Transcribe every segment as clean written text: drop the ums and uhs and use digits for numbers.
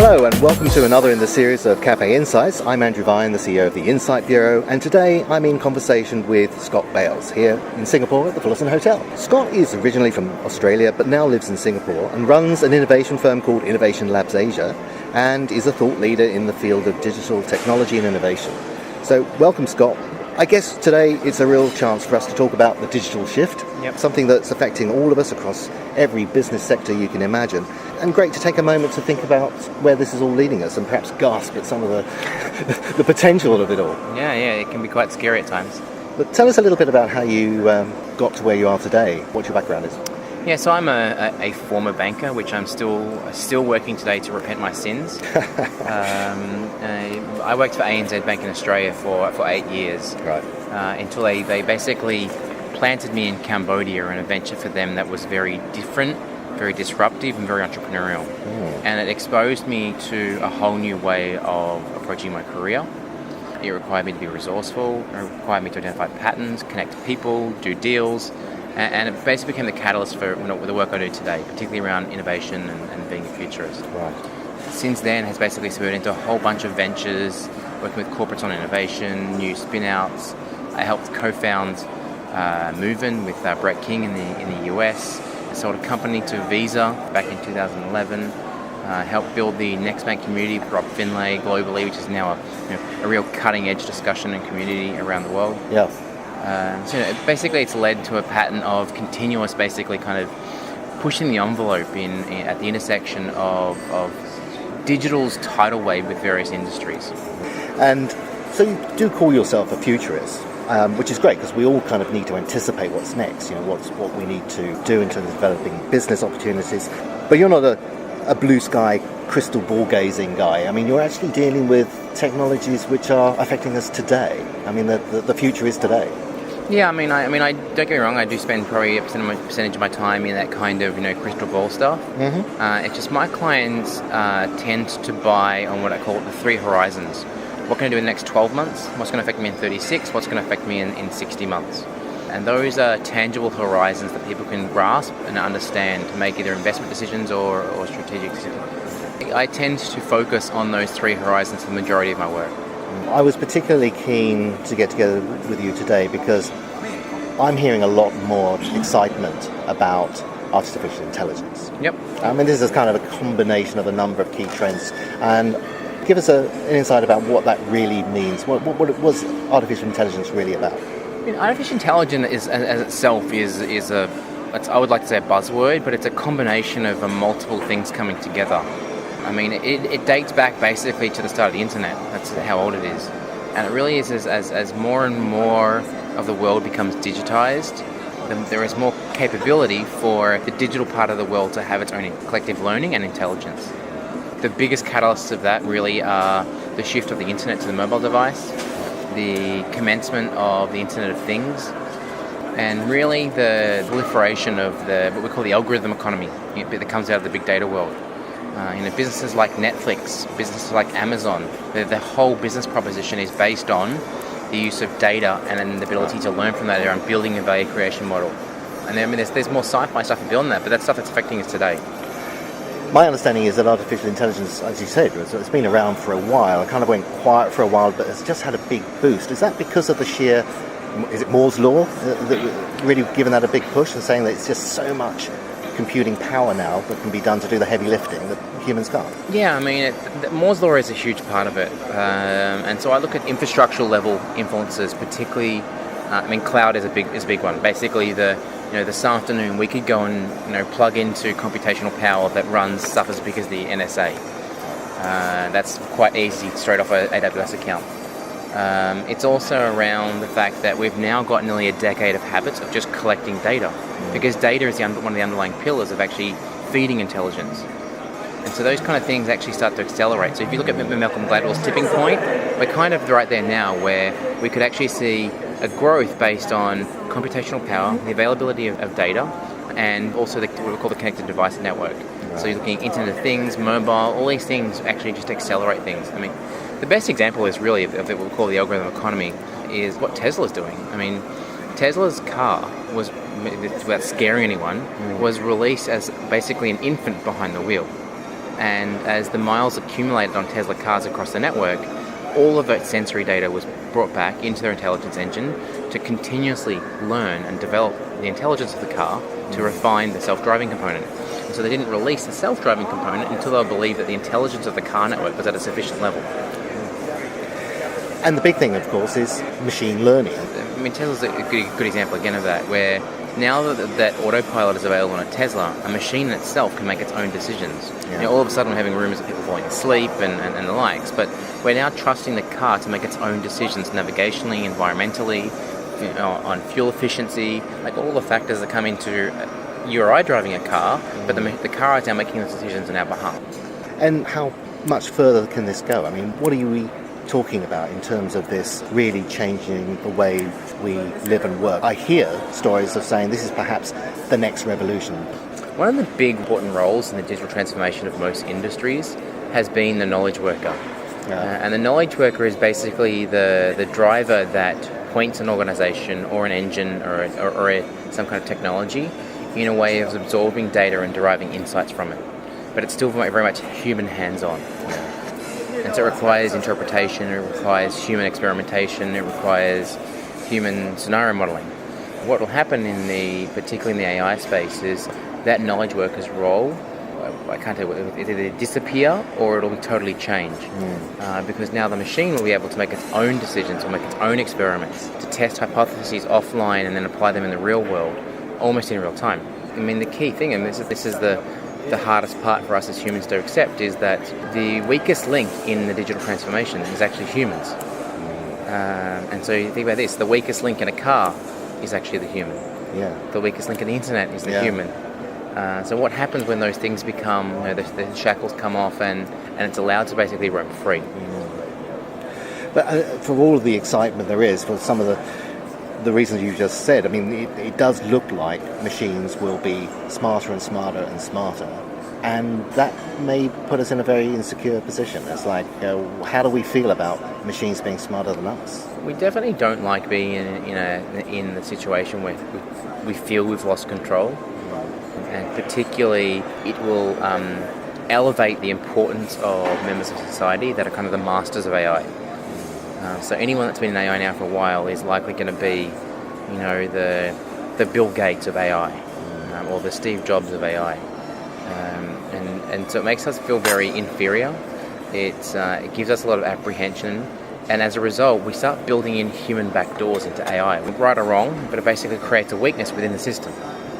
Hello and welcome to another in the series of Cafe Insights. I'm Andrew Vine, the CEO of the Insight Bureau, and today I'm in conversation with Scott Bales here in Singapore at the Fullerton Hotel. Scott is originally from Australia but now lives in Singapore and runs an innovation firm called Innovation Labs Asia and is a thought leader in the field of digital technology and innovation. So welcome, Scott. I guess today it's a real chance for us to talk about the digital shift, something that's affecting all of us across every business sector you can imagine. And great to take a moment to think about where this is all leading us and perhaps gasp at some of the potential of it all. Yeah, it can be quite scary at times. But tell us a little bit about how you got to where you are today, what your background is. Yeah, so I'm a former banker, which I'm still working today to repent my sins. I worked for ANZ Bank in Australia for 8 years, right? Until they basically planted me in Cambodia in a venture for them that was very different, very disruptive and very entrepreneurial. And it exposed me to a whole new way of approaching my career. It required me to be resourceful, it required me to identify patterns, connect people, do deals, and it basically became the catalyst for the work I do today, particularly around innovation and being a futurist. Right. Since then has basically spurred into a whole bunch of ventures, working with corporates on innovation, new spin-outs. I helped co-found Movin with Brett King in the US. I sold a company to Visa back in 2011. Helped build the Next Bank community with Rob Finlay globally, which is now a real cutting-edge discussion and community around the world. Yeah. Basically it's led to a pattern of continuous, basically kind of pushing the envelope at the intersection of digital's tidal wave with various industries. And so you do call yourself a futurist, which is great because we all kind of need to anticipate what's next, what we need to do in terms of developing business opportunities. But you're not a blue sky crystal ball gazing guy. I mean, you're actually dealing with technologies which are affecting us today. I mean, the future is today. Yeah, I mean, I don't get me wrong. I do spend probably a percentage of my time in that kind of crystal ball stuff. Mm-hmm. It's just my clients tend to buy on what I call the three horizons. What can I do in the next 12 months? What's going to affect me in 36? What's going to affect me in 60 months? And those are tangible horizons that people can grasp and understand to make either investment decisions or strategic decisions. I tend to focus on those three horizons for the majority of my work. I was particularly keen to get together with you today because I'm hearing a lot more excitement about artificial intelligence. Yep. I mean, this is kind of a combination of a number of key trends. And give us an insight about what that really means. What was artificial intelligence really about? Artificial intelligence as itself is I would like to say a buzzword, but it's a combination of multiple things coming together. I mean, it dates back basically to the start of the internet. That's how old it is. And it really is as more and more of the world becomes digitized, then there is more capability for the digital part of the world to have its own collective learning and intelligence. The biggest catalysts of that really are the shift of the internet to the mobile device, the commencement of the Internet of Things, and really the proliferation of what we call the algorithm economy that comes out of the big data world. Businesses like Netflix, businesses like Amazon, the whole business proposition is based on the use of data and then the ability to learn from that around building a value creation model. And there's more sci-fi stuff beyond that, but that's stuff that's affecting us today. My understanding is that artificial intelligence, as you said, it's been around for a while. It kind of went quiet for a while, but it's just had a big boost. Is that because of is it Moore's Law that really given that a big push and saying that it's just so much computing power now that can be done to do the heavy lifting that humans can't? Yeah, I mean, Moore's Law is a huge part of it. And so I look at infrastructural level influences, particularly, cloud is a big one. Basically, this afternoon we could go and plug into computational power that runs stuff as big as the NSA. That's quite easy straight off an AWS account. It's also around the fact that we've now got nearly a decade of habits of just collecting data, because data is one of the underlying pillars of actually feeding intelligence. And so those kind of things actually start to accelerate. So if you look at Malcolm Gladwell's tipping point, we're kind of right there now where we could actually see a growth based on computational power, the availability of data, and also what we call the connected device network. Right. So you're looking at Internet of Things, mobile, all these things actually just accelerate things. I mean, the best example is really of what we call the algorithm economy is what Tesla's doing. I mean, Tesla's car was, without scaring anyone, was released as basically an infant behind the wheel. And as the miles accumulated on Tesla cars across the network, all of that sensory data was brought back into their intelligence engine to continuously learn and develop the intelligence of the car to refine the self-driving component. And so they didn't release the self-driving component until they believed that the intelligence of the car network was at a sufficient level. And the big thing, of course, is machine learning. I mean, Tesla's a good example again of that, where now that autopilot is available on a Tesla, a machine in itself can make its own decisions. Yeah. You know, all of a sudden we're having rumours of people falling asleep and the likes, but we're now trusting the car to make its own decisions navigationally, environmentally, on fuel efficiency, like all the factors that come into you or I driving a car, but the car is now making those decisions on our behalf. And how much further can this go? I mean, what are you talking about in terms of this really changing the way we live and work? I hear stories of saying this is perhaps the next revolution. One of the big important roles in the digital transformation of most industries has been the knowledge worker. And the knowledge worker is basically the driver that points an organization or an engine or some kind of technology in a way of absorbing data and deriving insights from it. But it's still very much human hands-on. And so it requires interpretation, it requires human experimentation, it requires human scenario modeling. What will happen particularly in the AI space is that knowledge worker's role, I can't tell you, it'll either disappear or it'll be totally changed. Because now the machine will be able to make its own decisions or make its own experiments, to test hypotheses offline and then apply them in the real world, almost in real time. I mean, the key thing, and this is the hardest part for us as humans to accept, is that the weakest link in the digital transformation is actually humans. And so you think about this, the weakest link in a car is actually the human. Yeah. The weakest link in the internet is the human. So what happens when those things become, the shackles come off and it's allowed to basically roam free? But for all of the excitement there is, for some of the reasons you just said, I mean, it does look like machines will be smarter and smarter and smarter, and that may put us in a very insecure position. It's like, how do we feel about machines being smarter than us? We definitely don't like being in the situation where we feel we've lost control, and particularly it will elevate the importance of members of society that are kind of the masters of AI. So anyone that's been in AI now for a while is likely going to be, the Bill Gates of AI, or the Steve Jobs of AI, and so it makes us feel very inferior. It gives us a lot of apprehension, and as a result, we start building in human backdoors into AI, right or wrong, but it basically creates a weakness within the system.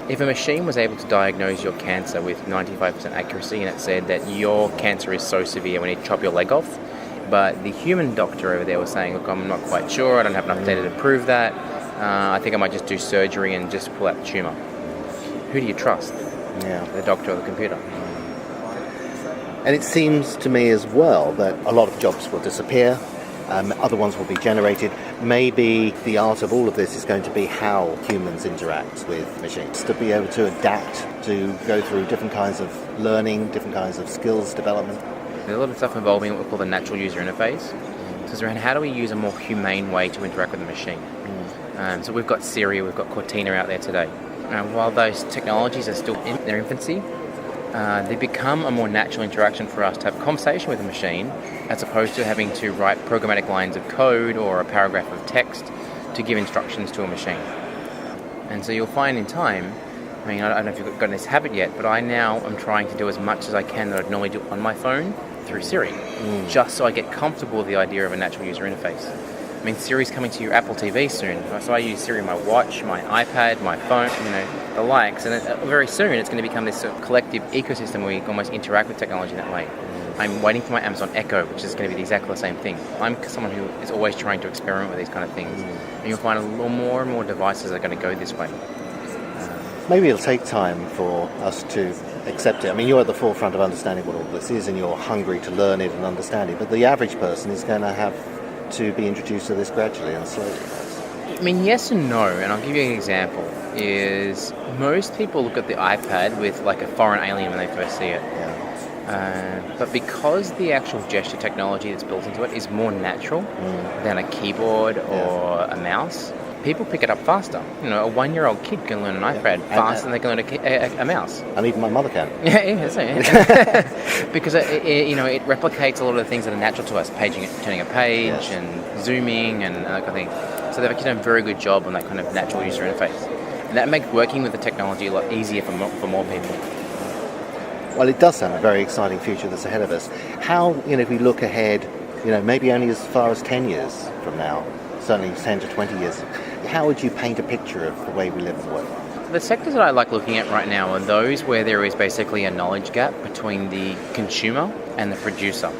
If a machine was able to diagnose your cancer with 95% accuracy, and it said that your cancer is so severe we need to chop your leg off, but the human doctor over there was saying, look, I'm not quite sure, I don't have enough data to prove that, I think I might just do surgery and just pull out the tumour. Who do you trust? The doctor or the computer? And it seems to me as well that a lot of jobs will disappear, other ones will be generated. Maybe the art of all of this is going to be how humans interact with machines, to be able to adapt, to go through different kinds of learning, different kinds of skills development. There's a lot of stuff involving what we call the natural user interface. So it's around how do we use a more humane way to interact with the machine. So we've got Siri, we've got Cortina out there today. While those technologies are still in their infancy, they become a more natural interaction for us to have a conversation with a machine, as opposed to having to write programmatic lines of code or a paragraph of text to give instructions to a machine. And so you'll find in time, I don't know if you've got this habit yet, but I now am trying to do as much as I can that I'd normally do on my phone through Siri, just so I get comfortable with the idea of a natural user interface. I mean, Siri's coming to your Apple TV soon, so I use Siri on my watch, my iPad, my phone, the likes, and very soon it's going to become this sort of collective ecosystem where you can almost interact with technology that way. I'm waiting for my Amazon Echo, which is going to be exactly the same thing. I'm someone who is always trying to experiment with these kind of things, and you'll find a lot more and more devices are going to go this way. Maybe it'll take time for us to accept it. I mean, you're at the forefront of understanding what all this is, and you're hungry to learn it and understand it, but the average person is going to have to be introduced to this gradually and slowly. I mean, yes and no, and I'll give you an example, is most people look at the iPad with like a foreign alien when they first see it. But because the actual gesture technology that's built into it is more natural than a keyboard or a mouse, people pick it up faster. You know, a 1-year-old kid can learn an iPad faster than they can learn a mouse. And even my mother can. Yeah, that's it. Because it replicates a lot of the things that are natural to us, turning a page and zooming and that kind of thing. So they've actually done a very good job on that kind of natural user interface. And that makes working with the technology a lot easier for more people. Well, it does sound a very exciting future that's ahead of us. How, if we look ahead, maybe only as far as 10 years from now, certainly 10 to 20 years, how would you paint a picture of the way we live and work? The sectors that I like looking at right now are those where there is basically a knowledge gap between the consumer and the producer.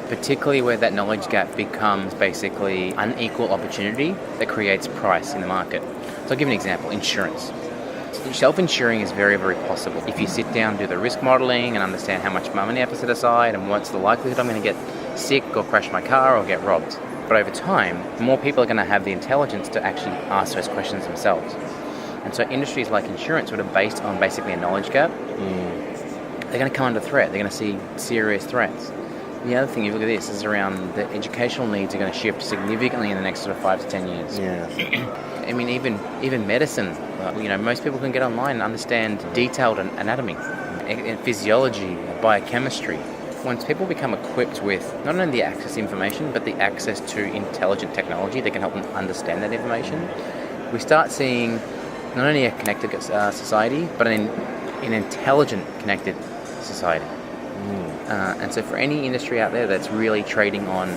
Particularly where that knowledge gap becomes basically unequal opportunity that creates price in the market. So I'll give an example, insurance. Self-insuring is very, very possible. If you sit down, do the risk modelling and understand how much money I have to set aside and what's the likelihood I'm going to get sick or crash my car or get robbed. But over time, more people are going to have the intelligence to actually ask those questions themselves. And so industries like insurance, that are based on basically a knowledge gap, they're going to come under threat. They're going to see serious threats. The other thing, you look at this, is around the educational needs are going to shift significantly in the next sort of 5 to 10 years. Yeah. I mean, even medicine, most people can get online and understand detailed anatomy, physiology, biochemistry. Once people become equipped with not only the access to information, but the access to intelligent technology that can help them understand that information, we start seeing not only a connected society, but an intelligent connected society. And so for any industry out there that's really trading on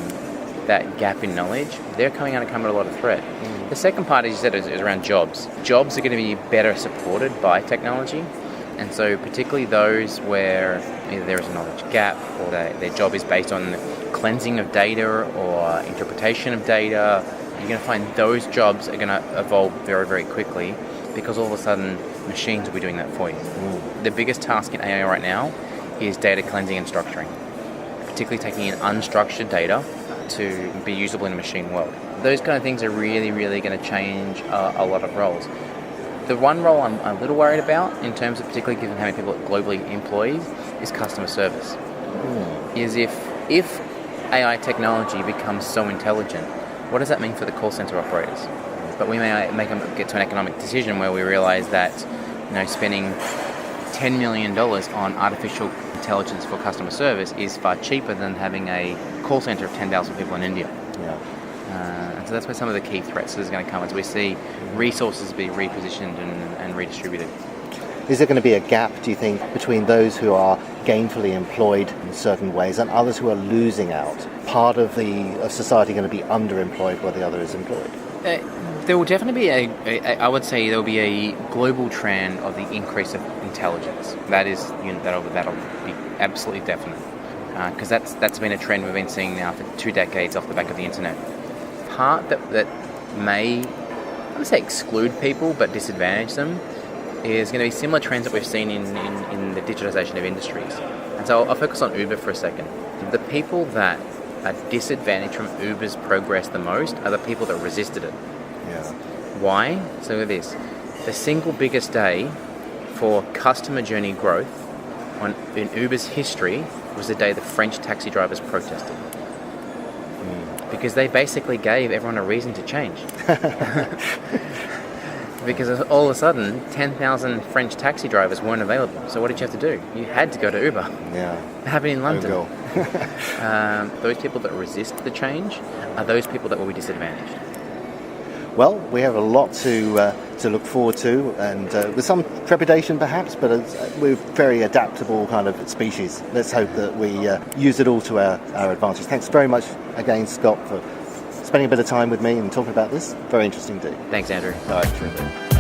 that gap in knowledge, they're coming under a lot of threat. The second part, as you said, is around jobs. Jobs are going to be better supported by technology. And so particularly those where either there is a knowledge gap or their job is based on cleansing of data or interpretation of data, you're going to find those jobs are going to evolve very, very quickly because all of a sudden machines will be doing that for you. The biggest task in AI right now is data cleansing and structuring, particularly taking in unstructured data to be usable in a machine world. Those kind of things are really, really going to change a lot of roles. The one role I'm a little worried about, in terms of particularly given how many people globally employees, is customer service. Is if AI technology becomes so intelligent, what does that mean for the call center operators? But we may make them get to an economic decision where we realize that spending $10 million on artificial intelligence for customer service is far cheaper than having a call center of 10,000 people in India. And so that's where some of the key threats is going to come as we see resources be repositioned and redistributed. Is there going to be a gap, do you think, between those who are gainfully employed in certain ways and others who are losing out? Part of society going to be underemployed while the other is employed? There will definitely be I would say there will be a global trend of the increase of intelligence. That is, that'll be absolutely definite. Because that's been a trend we've been seeing now for 2 decades off the back of the internet. Part that may, I would say exclude people but disadvantage them is going to be similar trends that we've seen in the digitization of industries. And so I'll focus on Uber for a second. The people that are disadvantaged from Uber's progress the most are the people that resisted it. Why? So look at this. The single biggest day for customer journey growth in Uber's history was the day the French taxi drivers protested. Because they basically gave everyone a reason to change. Because all of a sudden, 10,000 French taxi drivers weren't available. So what did you have to do? You had to go to Uber. It happened in London. Those people that resist the change are those people that will be disadvantaged. Well, we have a lot to look forward to, and with some trepidation perhaps, but we're a very adaptable kind of species. Let's hope that we use it all to our advantage. Thanks very much again, Scott, for spending a bit of time with me and talking about this. Very interesting indeed. Thanks, Andrew. All right, terrific.